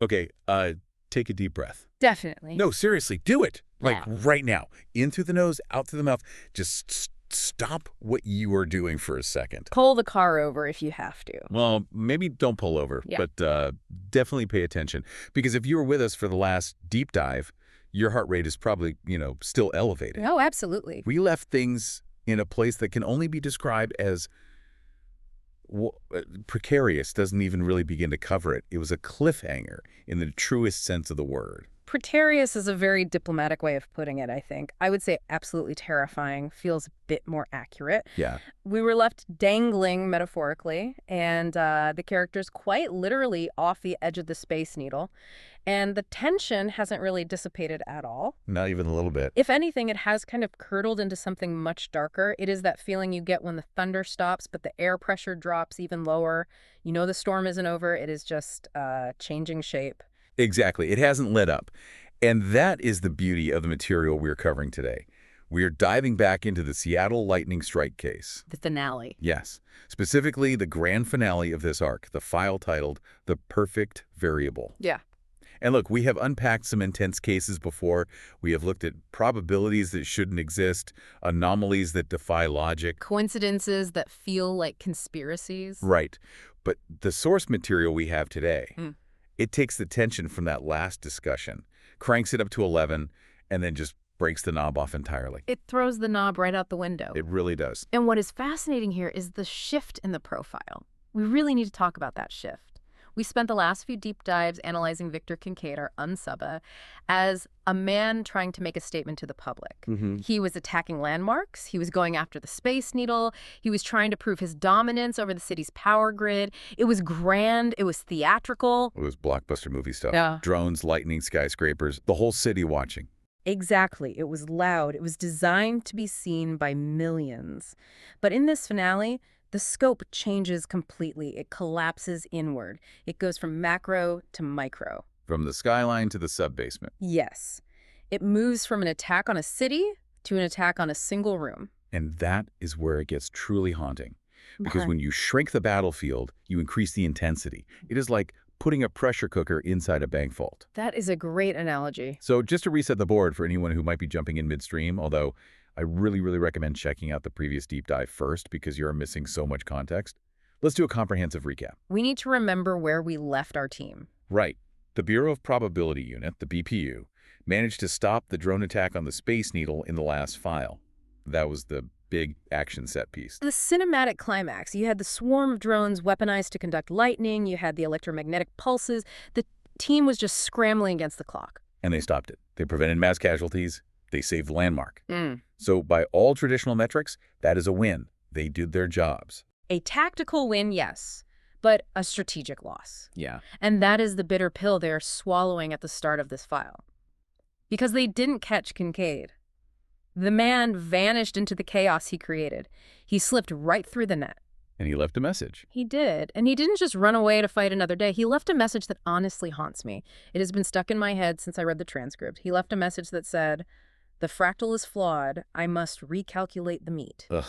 Okay, take a deep breath. Definitely. No, seriously, do it. Like Yeah. right now. In through the nose, out through the mouth. Just stop what you are doing for a second. Pull the car over if you have to. Well, maybe don't pull over, Yeah. but definitely pay attention. Because if you were with us for the last deep dive, your heart rate is probably, still elevated. Oh, absolutely. We left things in a place that can only be described as precarious. Doesn't even really begin to cover it. It was a cliffhanger in the truest sense of the word. Precarious is a very diplomatic way of putting it, I think. I would say absolutely terrifying feels a bit more accurate. Yeah. We were left dangling, metaphorically, and the characters quite literally off the edge of the Space Needle. And the tension hasn't really dissipated at all. Not even a little bit. If anything, it has kind of curdled into something much darker. It is that feeling you get when the thunder stops, but the air pressure drops even lower. You know the storm isn't over. It is just changing shape. Exactly. It hasn't lit up. And that is the beauty of the material we're covering today. We are diving back into the Seattle lightning strike case. The finale. Yes. Specifically, the grand finale of this arc, the file titled The Perfect Variable. Yeah. And look, we have unpacked some intense cases before. We have looked at probabilities that shouldn't exist, anomalies that defy logic. Coincidences that feel like conspiracies. Right. But the source material we have today, it takes the tension from that last discussion, cranks it up to 11, and then just breaks the knob off entirely. It throws the knob right out the window. It really does. And what is fascinating here is the shift in the profile. We really need to talk about that shift. We spent the last few deep dives analyzing Victor Kincaid, our unsubba, as a man trying to make a statement to the public. He was attacking landmarks. He was going after the Space Needle. He was trying to prove his dominance over the city's power grid. It was grand. It was theatrical. It was blockbuster movie stuff. Yeah. Drones, lightning, skyscrapers, the whole city watching. Exactly. It was loud. It was designed to be seen by millions. But in this finale, the scope changes completely. It collapses inward. It goes from macro to micro. From the skyline to the sub-basement. Yes. It moves from an attack on a city to an attack on a single room. And that is where it gets truly haunting. Because Okay. when you shrink the battlefield, you increase the intensity. It is like putting a pressure cooker inside a bank vault. That is a great analogy. So just to reset the board for anyone who might be jumping in midstream, although I really recommend checking out the previous deep dive first because you're missing so much context, let's do a comprehensive recap. We need to remember where we left our team. Right. The Bureau of Probability Unit, the BPU, managed to stop the drone attack on the Space Needle in the last file. That was the big action set piece. The cinematic climax. You had the swarm of drones weaponized to conduct lightning. You had the electromagnetic pulses. The team was just scrambling against the clock. And they stopped it. They prevented mass casualties. They saved the landmark. So by all traditional metrics, that is a win. They did their jobs. A tactical win, yes, but a strategic loss. Yeah. And that is the bitter pill they're swallowing at the start of this file. Because they didn't catch Kincaid. The man vanished into the chaos he created. He slipped right through the net. And he left a message. He did. And he didn't just run away to fight another day. He left a message that honestly haunts me. It has been stuck in my head since I read the transcript. He left a message that said, "The fractal is flawed. I must recalculate the meat." Ugh.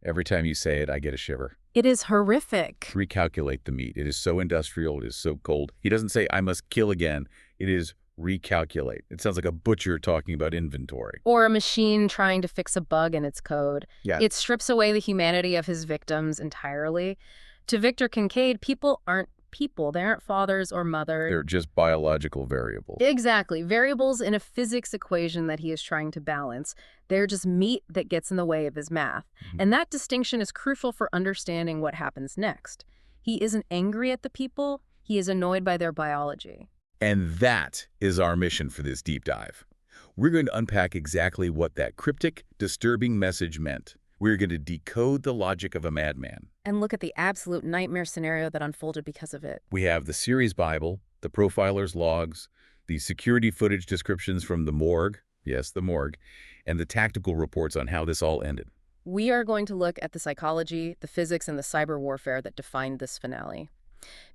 Every time you say it, I get a shiver. It is horrific. Recalculate the meat. It is so industrial. It is so cold. He doesn't say, I must kill again. It is recalculate. It sounds like a butcher talking about inventory. Or a machine trying to fix a bug in its code. Yeah. It strips away the humanity of his victims entirely. To Victor Kincaid, people aren't people. They aren't fathers or mothers. They're just biological variables. Exactly. Variables in a physics equation that he is trying to balance. They're just meat that gets in the way of his math. And that distinction is crucial for understanding what happens next. He isn't angry at the people. He is annoyed by their biology. And that is our mission for this deep dive. We're going to unpack exactly what that cryptic, disturbing message meant. We're going to decode the logic of a madman. And look at the absolute nightmare scenario that unfolded because of it. We have the series Bible, the profiler's logs, the security footage descriptions from the morgue, yes, the morgue, and the tactical reports on how this all ended. We are going to look at the psychology, the physics, and the cyber warfare that defined this finale.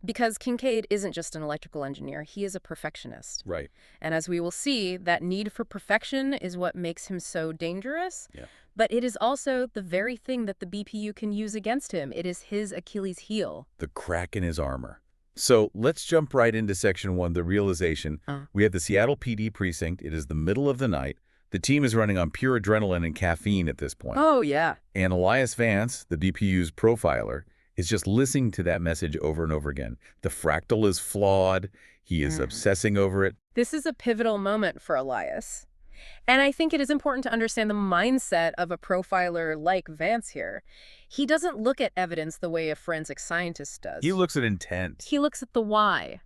Because Kincaid isn't just an electrical engineer, he is a perfectionist. Right. And as we will see, that need for perfection is what makes him so dangerous. Yeah. But it is also the very thing that the BPU can use against him. It is his Achilles heel. The crack in his armor. So let's jump right into Section 1, the realization. We have the Seattle PD precinct. It is the middle of the night. The team is running on pure adrenaline and caffeine at this point. Oh, yeah. And Elias Vance, the BPU's profiler, is just listening to that message over and over again. The fractal is flawed. He is obsessing over it. This is a pivotal moment for Elias. And I think it is important to understand the mindset of a profiler like Vance here. He doesn't look at evidence the way a forensic scientist does. He looks at intent. He looks at the why.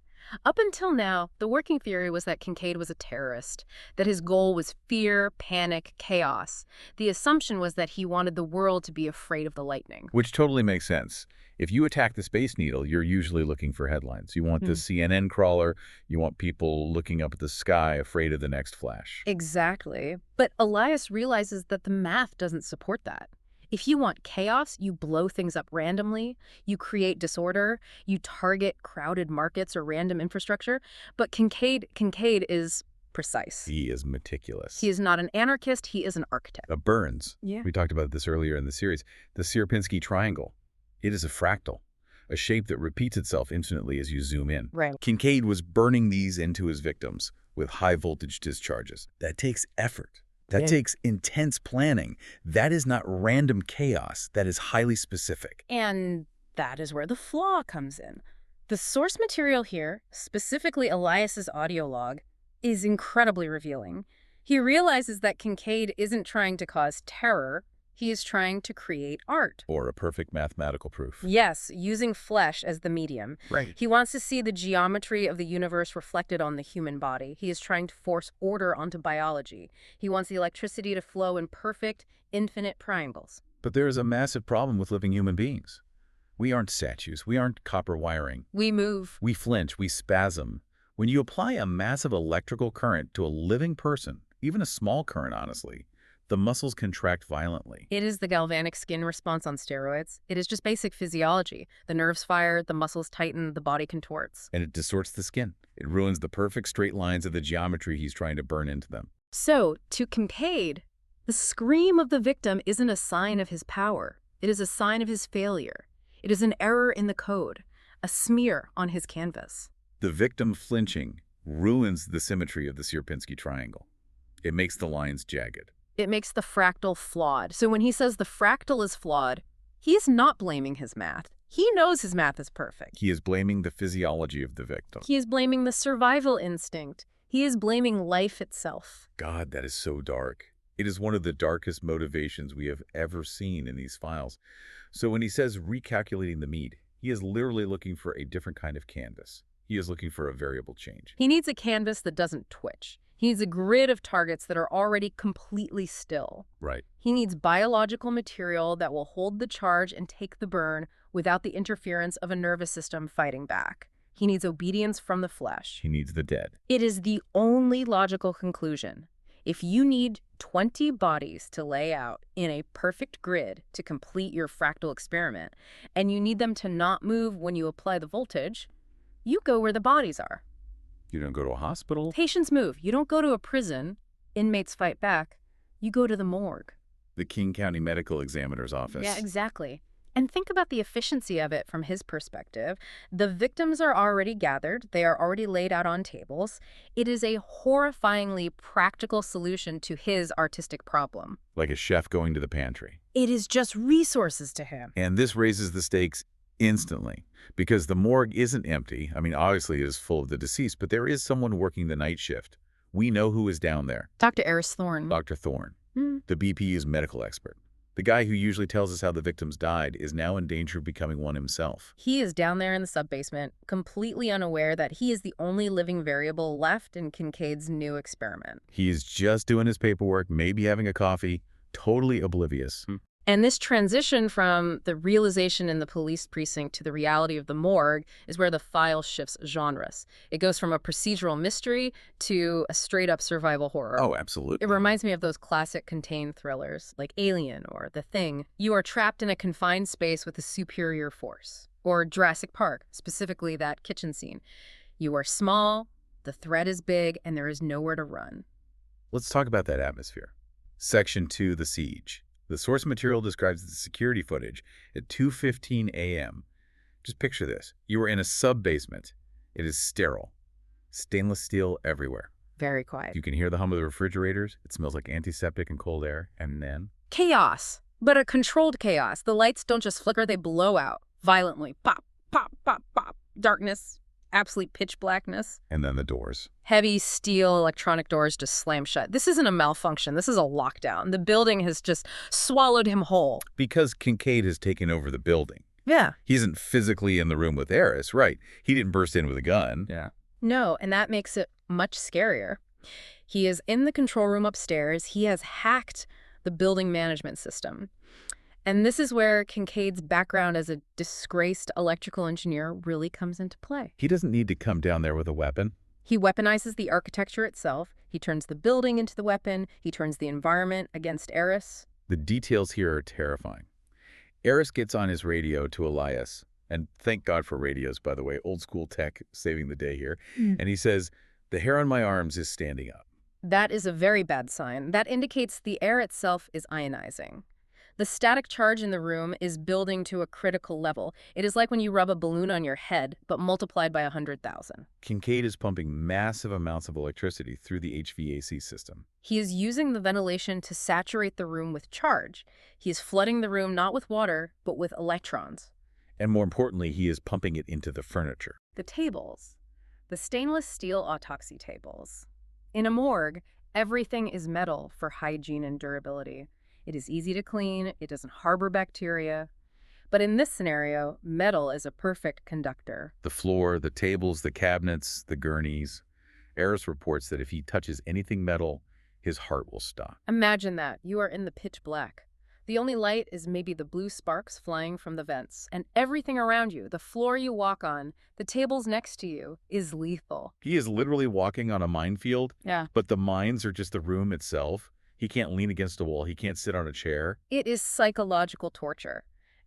Up until now, the working theory was that Kincaid was a terrorist, that his goal was fear, panic, chaos. The assumption was that he wanted the world to be afraid of the lightning. Which totally makes sense. If you attack the Space Needle, you're usually looking for headlines. You want the CNN crawler. You want people looking up at the sky afraid of the next flash. Exactly. But Elias realizes that the math doesn't support that. If you want chaos, you blow things up randomly, you create disorder, you target crowded markets or random infrastructure. But Kincaid is precise. He is meticulous. He is not an anarchist, he is an architect. Burns. Yeah. We talked about this earlier in the series. The Sierpinski triangle. It is a fractal, a shape that repeats itself infinitely as you zoom in. Right. Kincaid was burning these into his victims with high-voltage discharges. That takes effort. That takes intense planning. That is not random chaos. That is highly specific. And that is where the flaw comes in. The source material here, specifically Elias's audio log, is incredibly revealing. He realizes that Kincaid isn't trying to cause terror. He is trying to create art. Or a perfect mathematical proof. Yes, using flesh as the medium. Right. He wants to see the geometry of the universe reflected on the human body. He is trying to force order onto biology. He wants the electricity to flow in perfect, infinite triangles. But there is a massive problem with living human beings. We aren't statues. We aren't copper wiring. We move. We flinch. We spasm. When you apply a massive electrical current to a living person, even a small current, honestly, the muscles contract violently. It is the galvanic skin response on steroids. It is just basic physiology. The nerves fire, the muscles tighten, the body contorts. And it distorts the skin. It ruins the perfect straight lines of the geometry he's trying to burn into them. So, to Kincaid, the scream of the victim isn't a sign of his power. It is a sign of his failure. It is an error in the code, a smear on his canvas. The victim flinching ruins the symmetry of the Sierpinski triangle. It makes the lines jagged. It makes the fractal flawed. So when he says the fractal is flawed, he is not blaming his math. He knows his math is perfect. He is blaming the physiology of the victim. He is blaming the survival instinct. He is blaming life itself. God, that is so dark. It is one of the darkest motivations we have ever seen in these files. So when he says recalculating the mean, he is literally looking for a different kind of canvas. He is looking for a variable change. He needs a canvas that doesn't twitch. He needs a grid of targets that are already completely still. Right. He needs biological material that will hold the charge and take the burn without the interference of a nervous system fighting back. He needs obedience from the flesh. He needs the dead. It is the only logical conclusion. If you need 20 bodies to lay out in a perfect grid to complete your fractal experiment, and you need them to not move when you apply the voltage, you go where the bodies are. You don't go to a hospital. Patients move. You don't go to a prison. Inmates fight back. You go to the morgue. The King County Medical Examiner's office. Yeah, exactly. And think about the efficiency of it from his perspective. The victims are already gathered. They are already laid out on tables. It is a horrifyingly practical solution to his artistic problem. Like a chef going to the pantry. It is just resources to him. And this raises the stakes instantly, because the morgue isn't empty. I mean, obviously it is full of the deceased, but there is someone working the night shift. We know who is down there. Dr. Eris Thorne. Dr. Thorne, the BPU's medical expert. The guy who usually tells us how the victims died is now in danger of becoming one himself. He is down there in the sub-basement, completely unaware that he is the only living variable left in Kincaid's new experiment. He is just doing his paperwork, maybe having a coffee, totally oblivious. And this transition from the realization in the police precinct to the reality of the morgue is where the file shifts genres. It goes from a procedural mystery to a straight-up survival horror. Oh, absolutely. It reminds me of those classic contained thrillers, like Alien or The Thing. You are trapped in a confined space with a superior force. Or Jurassic Park, specifically that kitchen scene. You are small, the threat is big, and there is nowhere to run. Let's talk about that atmosphere. Section 2, the siege. The source material describes the security footage at 2:15 a.m. Just picture this. You are in a sub-basement. It is sterile. Stainless steel everywhere. Very quiet. You can hear the hum of the refrigerators. It smells like antiseptic and cold air. And then Chaos, but a controlled chaos. The lights don't just flicker, they blow out violently. Pop, pop, pop, pop. Darkness, absolute pitch blackness. and then the doors. Heavy steel electronic doors just slam shut. This isn't a malfunction. This is a lockdown. The building has just swallowed him whole. Because Kincaid has taken over the building. Yeah. He isn't physically in the room with Eris, right? He didn't burst in with a gun. Yeah. No, and that makes it much scarier. He is in the control room upstairs. He has hacked the building management system. And this is where Kincaid's background as a disgraced electrical engineer really comes into play. He doesn't need to come down there with a weapon. He weaponizes the architecture itself. He turns the building into the weapon. He turns the environment against Eris. The details here are terrifying. Eris gets on his radio to Elias, and thank God for radios, by the way, old school tech saving the day here, and he says, "The hair on my arms is standing up." That is a very bad sign. That indicates the air itself is ionizing. The static charge in the room is building to a critical level. It is like when you rub a balloon on your head, but multiplied by 100,000. Kincaid is pumping massive amounts of electricity through the HVAC system. He is using the ventilation to saturate the room with charge. He is flooding the room not with water, but with electrons. And more importantly, he is pumping it into the furniture. The tables. The stainless steel autopsy tables. In a morgue, everything is metal for hygiene and durability. It is easy to clean, it doesn't harbor bacteria. But in this scenario, metal is a perfect conductor. The floor, the tables, the cabinets, the gurneys. Eris reports that if he touches anything metal, his heart will stop. Imagine that. You are in the pitch black. The only light is maybe the blue sparks flying from the vents, and everything around you, the floor you walk on, the tables next to you, is lethal. He is literally walking on a minefield, Yeah. but the mines are just the room itself. He can't lean against a wall. He can't sit on a chair. It is psychological torture.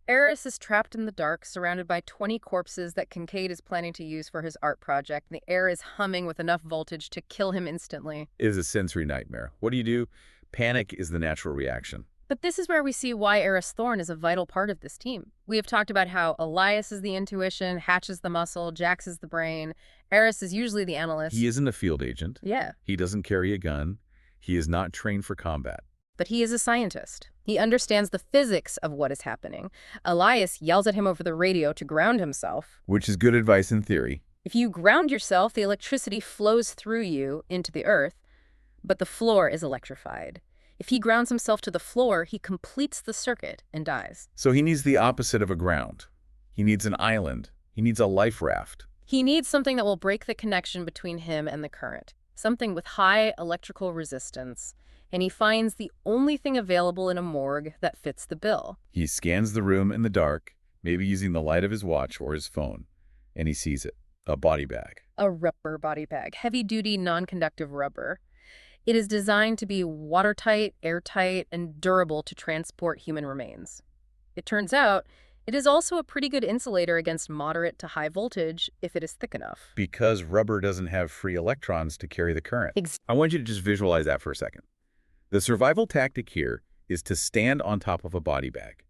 Eris is trapped in the dark, surrounded by 20 corpses that Kincaid is planning to use for his art project. The air is humming with enough voltage to kill him instantly. It is a sensory nightmare. What do? Panic is the natural reaction. But this is where we see why Eris Thorne is a vital part of this team. We have talked about how Elias is the intuition, Hatch is the muscle, Jax is the brain. Eris is usually the analyst. He isn't a field agent. Yeah. He doesn't carry a gun. He is not trained for combat. But he is a scientist. He understands the physics of what is happening. Elias yells at him over the radio to ground himself. Which is good advice in theory. If you ground yourself, the electricity flows through you into the earth, but the floor is electrified. If he grounds himself to the floor, he completes the circuit and dies. So he needs the opposite of a ground. He needs an island. He needs a life raft. He needs something that will break the connection between him and the current, something with high electrical resistance, and he finds the only thing available in a morgue that fits the bill. He scans the room in the dark, maybe using the light of his watch or his phone, and he sees it, a body bag. A rubber body bag, heavy-duty, non-conductive rubber. It is designed to be watertight, airtight, and durable to transport human remains. It turns out, it is also a pretty good insulator against moderate to high voltage if it is thick enough. Because rubber doesn't have free electrons to carry the current. I want you to just visualize that for a second. The survival tactic here is to stand on top of a body bag.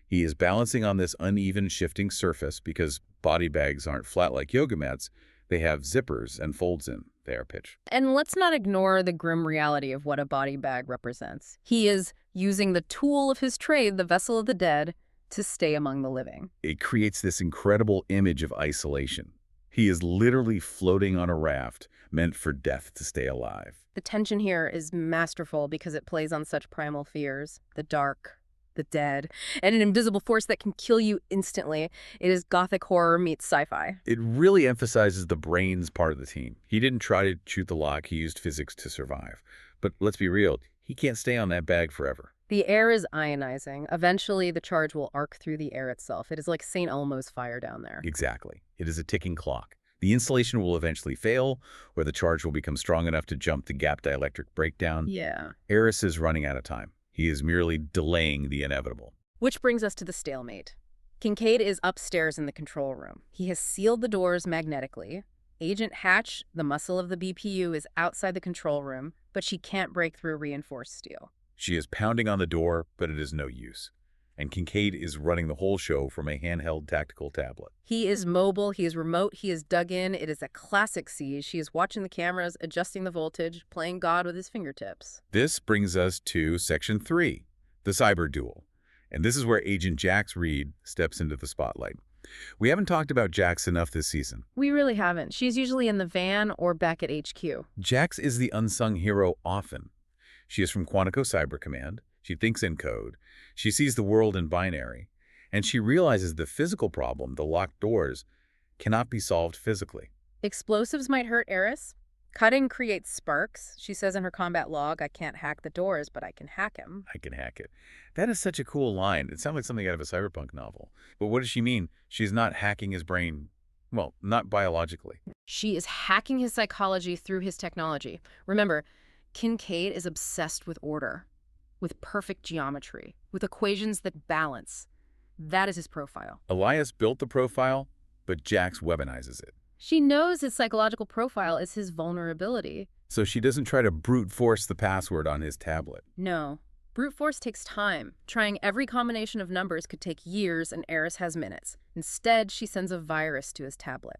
He is balancing on this uneven shifting surface because body bags aren't flat like yoga mats. They have zippers and folds in. They are pitch. And let's not ignore the grim reality of what a body bag represents. He is using the tool of his trade, the vessel of the dead, to stay among the living. It creates this incredible image of isolation. He is literally floating on a raft meant for death to stay alive. The tension here is masterful because it plays on such primal fears, the dark, the dead, and an invisible force that can kill you instantly. It is gothic horror meets sci-fi. It really emphasizes the brains part of the team. He didn't try to shoot the lock. He used physics to survive. But let's be real. He can't stay on that bag forever. The air is ionizing. Eventually, the charge will arc through the air itself. It is like St. Elmo's fire down there. Exactly. It is a ticking clock. The installation will eventually fail, or the charge will become strong enough to jump the gap dielectric breakdown. Yeah. Eris is running out of time. He is merely delaying the inevitable. Which brings us to the stalemate. Kincaid is upstairs in the control room. He has sealed the doors magnetically. Agent Hatch, the muscle of the BPU, is outside the control room, but she can't break through reinforced steel. She is pounding on the door, but it is no use. And Kincaid is running the whole show from a handheld tactical tablet. He is mobile, he is remote, he is dug in. It is a classic siege. She is watching the cameras, adjusting the voltage, playing God with his fingertips. This brings us to Section 3, the cyber duel. And this is where Agent Jax Reed steps into the spotlight. We haven't talked about Jax enough this season. We really haven't. She's usually in the van or back at HQ. Jax is the unsung hero often. She is from Quantico Cyber Command. She thinks in code. She sees the world in binary. And she realizes the physical problem, the locked doors, cannot be solved physically. Explosives might hurt Eris. Cutting creates sparks. She says in her combat log, I can't hack the doors, but I can hack him. I can hack it. That is such a cool line. It sounds like something out of a cyberpunk novel. But what does she mean? She's not hacking his brain, well, not biologically. She is hacking his psychology through his technology. Remember, Kincaid is obsessed with order, with perfect geometry, with equations that balance. That is his profile. Elias built the profile, but Jax weaponizes it. She knows his psychological profile is his vulnerability. So she doesn't try to brute force the password on his tablet. No. Brute force takes time. Trying every combination of numbers could take years, and Eris has minutes. Instead, she sends a virus to his tablet.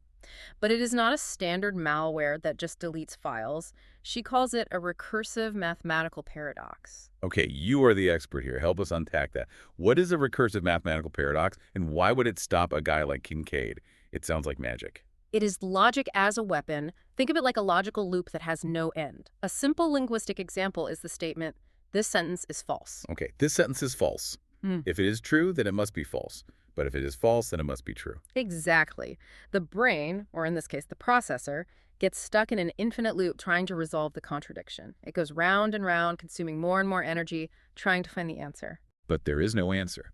But it is not a standard malware that just deletes files. She calls it a recursive mathematical paradox. Okay, you are the expert here. Help us unpack that. What is a recursive mathematical paradox, and why would it stop a guy like Kincaid? It sounds like magic. It is logic as a weapon. Think of it like a logical loop that has no end. A simple linguistic example is the statement, this sentence is false. Okay, this sentence is false. If it is true, then it must be false. But if it is false, then it must be true. Exactly. The brain, or in this case the processor, gets stuck in an infinite loop trying to resolve the contradiction. It goes round and round, consuming more and more energy, trying to find the answer. But there is no answer.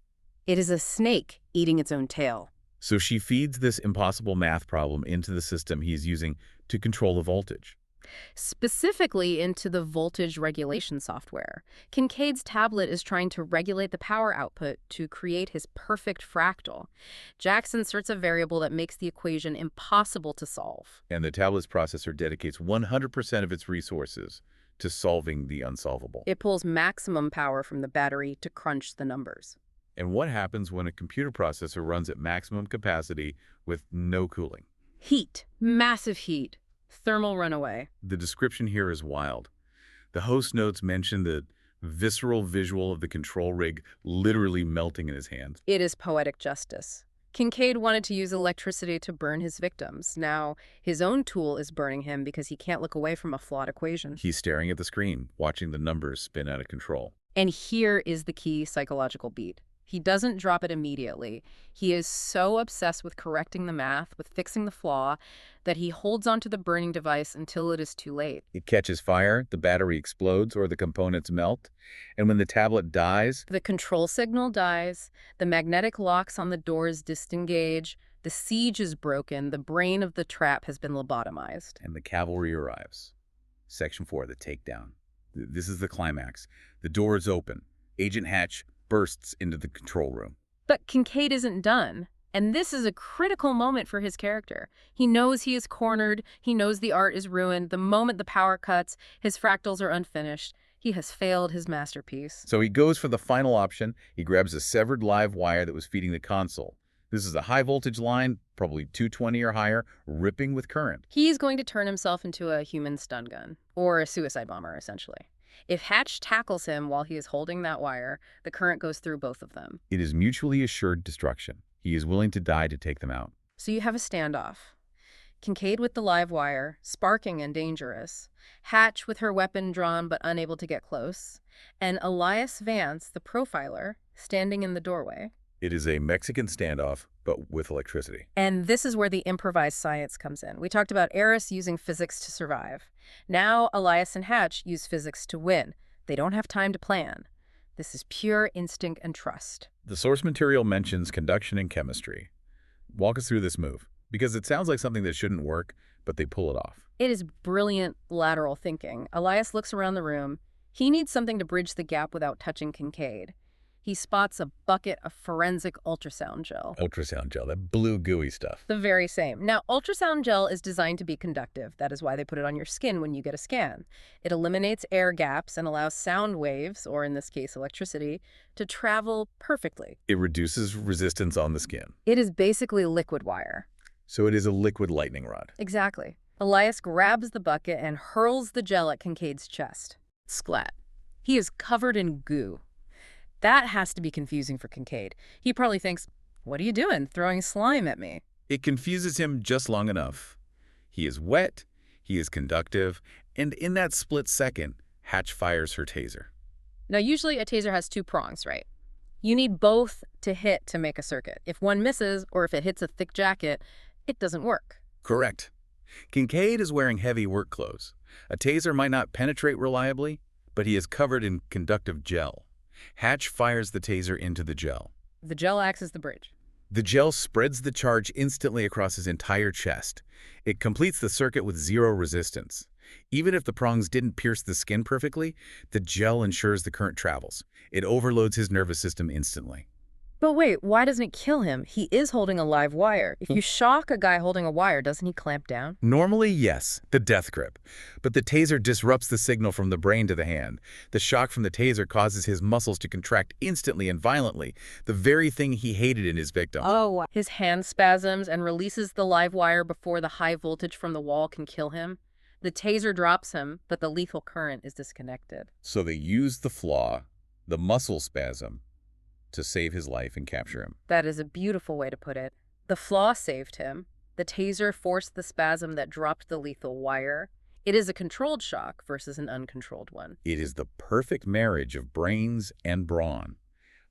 It is a snake eating its own tail. So she feeds this impossible math problem into the system he's using to control the voltage. Specifically into the voltage regulation software. Kincaid's tablet is trying to regulate the power output to create his perfect fractal. Jax inserts a variable that makes the equation impossible to solve. And the tablet's processor dedicates 100% of its resources to solving the unsolvable. It pulls maximum power from the battery to crunch the numbers. And what happens when a computer processor runs at maximum capacity with no cooling? Heat. Massive heat. Thermal runaway. The description here is wild. The host notes mention the visceral visual of the control rig literally melting in his hands. It is poetic justice. Kincaid wanted to use electricity to burn his victims. Now, his own tool is burning him because he can't look away from a flawed equation. He's staring at the screen, watching the numbers spin out of control. And here is the key psychological beat. He doesn't drop it immediately. He is so obsessed with correcting the math, with fixing the flaw, that he holds onto the burning device until it is too late. It catches fire, the battery explodes, or the components melt. And when the tablet dies, The control signal dies, the magnetic locks on the doors disengage, the siege is broken, the brain of the trap has been lobotomized. and the cavalry arrives. Section 4, the takedown. This is the climax. The door is open. Agent Hatch bursts into the control room. But Kincaid isn't done. And this is a critical moment for his character. He knows he is cornered. He knows the art is ruined. The moment the power cuts, his fractals are unfinished. He has failed his masterpiece. So he goes for the final option. He grabs a severed live wire that was feeding the console. This is a high voltage line, probably 220 or higher, ripping with current. He's going to turn himself into a human stun gun, or a suicide bomber, essentially. If Hatch tackles him while he is holding that wire, the current goes through both of them. It is mutually assured destruction. He is willing to die to take them out. So you have a standoff. Kincaid with the live wire, sparking and dangerous. Hatch with her weapon drawn but unable to get close. And Elias Vance, the profiler, standing in the doorway. It is a Mexican standoff, but with electricity. And this is where the improvised science comes in. We talked about Eris using physics to survive. Now Elias and Hatch use physics to win. They don't have time to plan. This is pure instinct and trust. The source material mentions conduction and chemistry. Walk us through this move, because it sounds like something that shouldn't work, but they pull it off. It is brilliant lateral thinking. Elias looks around the room. He needs something to bridge the gap without touching Kincaid. He spots a bucket of forensic ultrasound gel. Ultrasound gel, that blue gooey stuff. The very same. Now, ultrasound gel is designed to be conductive. That is why they put it on your skin when you get a scan. It eliminates air gaps and allows sound waves, or in this case electricity, to travel perfectly. It reduces resistance on the skin. It is basically liquid wire. So it is a liquid lightning rod. Exactly. Elias grabs the bucket and hurls the gel at Kincaid's chest. Splat. He is covered in goo. That has to be confusing for Kincaid. He probably thinks, what are you doing, throwing slime at me? It confuses him just long enough. He is wet, he is conductive, and in that split second, Hatch fires her taser. Now, usually a taser has two prongs, right? You need both to hit to make a circuit. If one misses, or if it hits a thick jacket, it doesn't work. Correct. Kincaid is wearing heavy work clothes. A taser might not penetrate reliably, but he is covered in conductive gel. Hatch fires the taser into the gel. The gel acts as the bridge. The gel spreads the charge instantly across his entire chest. It completes the circuit with zero resistance. Even if the prongs didn't pierce the skin perfectly, the gel ensures the current travels. It overloads his nervous system instantly. But wait, why doesn't it kill him? He is holding a live wire. If you shock a guy holding a wire, doesn't he clamp down? Normally, yes, the death grip. But the taser disrupts the signal from the brain to the hand. The shock from the taser causes his muscles to contract instantly and violently, the very thing he hated in his victim. Oh, his hand spasms and releases the live wire before the high voltage from the wall can kill him. The taser drops him, but the lethal current is disconnected. So they use the flaw, the muscle spasm, to save his life and capture him. That is a beautiful way to put it. The flaw saved him. The taser forced the spasm that dropped the lethal wire. It is a controlled shock versus an uncontrolled one. It is the perfect marriage of brains and brawn.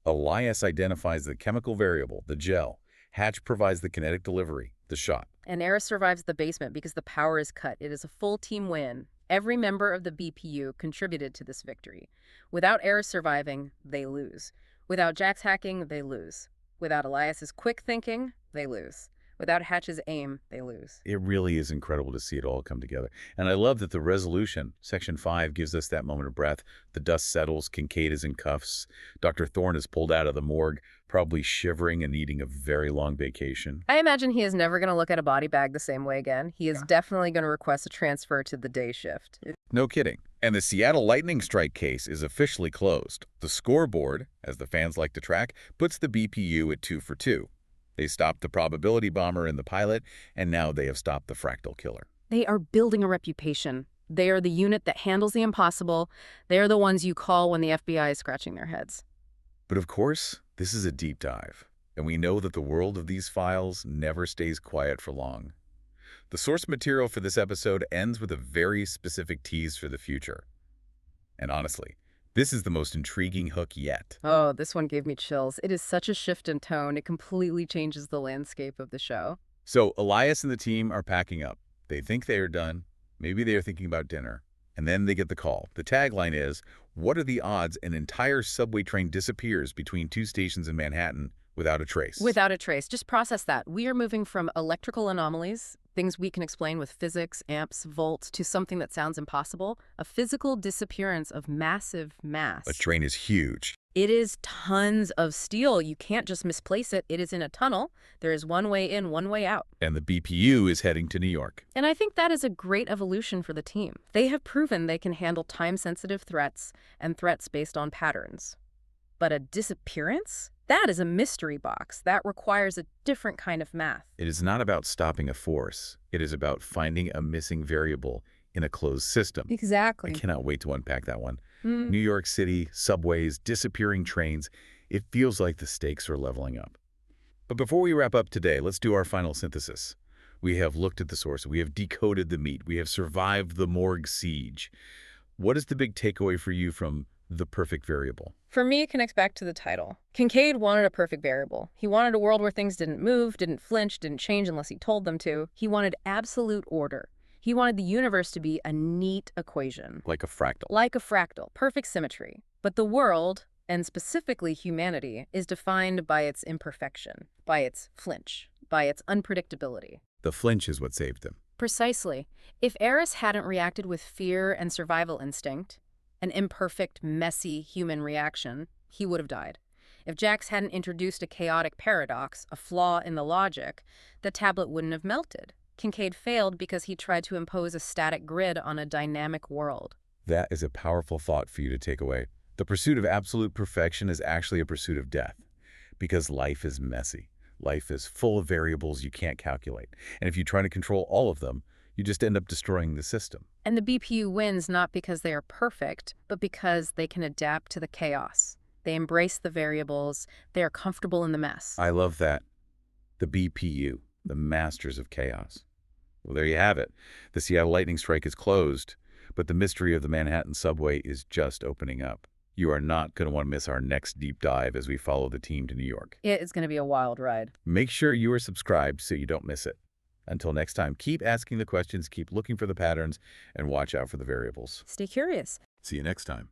Elias identifies the chemical variable, the gel. Hatch provides the kinetic delivery, the shot. And Eris survives the basement because the power is cut. It is a full team win. Every member of the BPU contributed to this victory. Without Eris surviving, they lose. Without Jack's hacking, they lose. Without Elias's quick thinking, they lose. Without Hatch's aim, they lose. It really is incredible to see it all come together. And I love that the resolution, Section 5, gives us that moment of breath. The dust settles, Kincaid is in cuffs. Dr. Thorne is pulled out of the morgue, probably shivering and needing a very long vacation. I imagine he is never going to look at a body bag the same way again. He is definitely going to request a transfer to the day shift. No kidding. And the Seattle lightning strike case is officially closed. The scoreboard, as the fans like to track, puts the BPU at 2 for 2. They stopped the probability bomber in the pilot, and now they have stopped the fractal killer. They are building a reputation. They are the unit that handles the impossible. They are the ones you call when the FBI is scratching their heads. But of course, this is a deep dive, and we know that the world of these files never stays quiet for long. The source material for this episode ends with a very specific tease for the future. And honestly, this is the most intriguing hook yet. Oh, this one gave me chills. It is such a shift in tone. It completely changes the landscape of the show. So Elias and the team are packing up. They think they are done. Maybe they are thinking about dinner. And then they get the call. The tagline is, what are the odds an entire subway train disappears between 2 stations in Manhattan without a trace? Without a trace. Just process that. We are moving from electrical anomalies, things we can explain with physics, amps, volts, to something that sounds impossible, a physical disappearance of massive mass. A train is huge. It is tons of steel. You can't just misplace it. It is in a tunnel. There is one way in, one way out. And the BPU is heading to New York. And I think that is a great evolution for the team. They have proven they can handle time-sensitive threats and threats based on patterns. But a disappearance? That is a mystery box. That requires a different kind of math. It is not about stopping a force. It is about finding a missing variable in a closed system. Exactly. I cannot wait to unpack that one. New York City, subways, disappearing trains. It feels like the stakes are leveling up. But before we wrap up today, let's do our final synthesis. We have looked at the source. We have decoded the meat. We have survived the morgue siege. What is the big takeaway for you from The Perfect Variable? For me, it connects back to the title. Kincaid wanted a perfect variable. He wanted a world where things didn't move, didn't flinch, didn't change unless he told them to. He wanted absolute order. He wanted the universe to be a neat equation. Like a fractal. Like a fractal, perfect symmetry. But the world, and specifically humanity, is defined by its imperfection, by its flinch, by its unpredictability. The flinch is what saved him. Precisely. If Eris hadn't reacted with fear and survival instinct, an imperfect, messy human reaction, he would have died. If Jax hadn't introduced a chaotic paradox, a flaw in the logic, the tablet wouldn't have melted. Kincaid failed because he tried to impose a static grid on a dynamic world. That is a powerful thought for you to take away. The pursuit of absolute perfection is actually a pursuit of death, because life is messy. Life is full of variables you can't calculate. And if you try to control all of them, you just end up destroying the system. And the BPU wins not because they are perfect, but because they can adapt to the chaos. They embrace the variables. They are comfortable in the mess. I love that. The BPU, the masters of chaos. Well, there you have it. The Seattle lightning strike is closed, but the mystery of the Manhattan subway is just opening up. You are not going to want to miss our next deep dive as we follow the team to New York. It is going to be a wild ride. Make sure you are subscribed so you don't miss it. Until next time, keep asking the questions, keep looking for the patterns, and watch out for the variables. Stay curious. See you next time.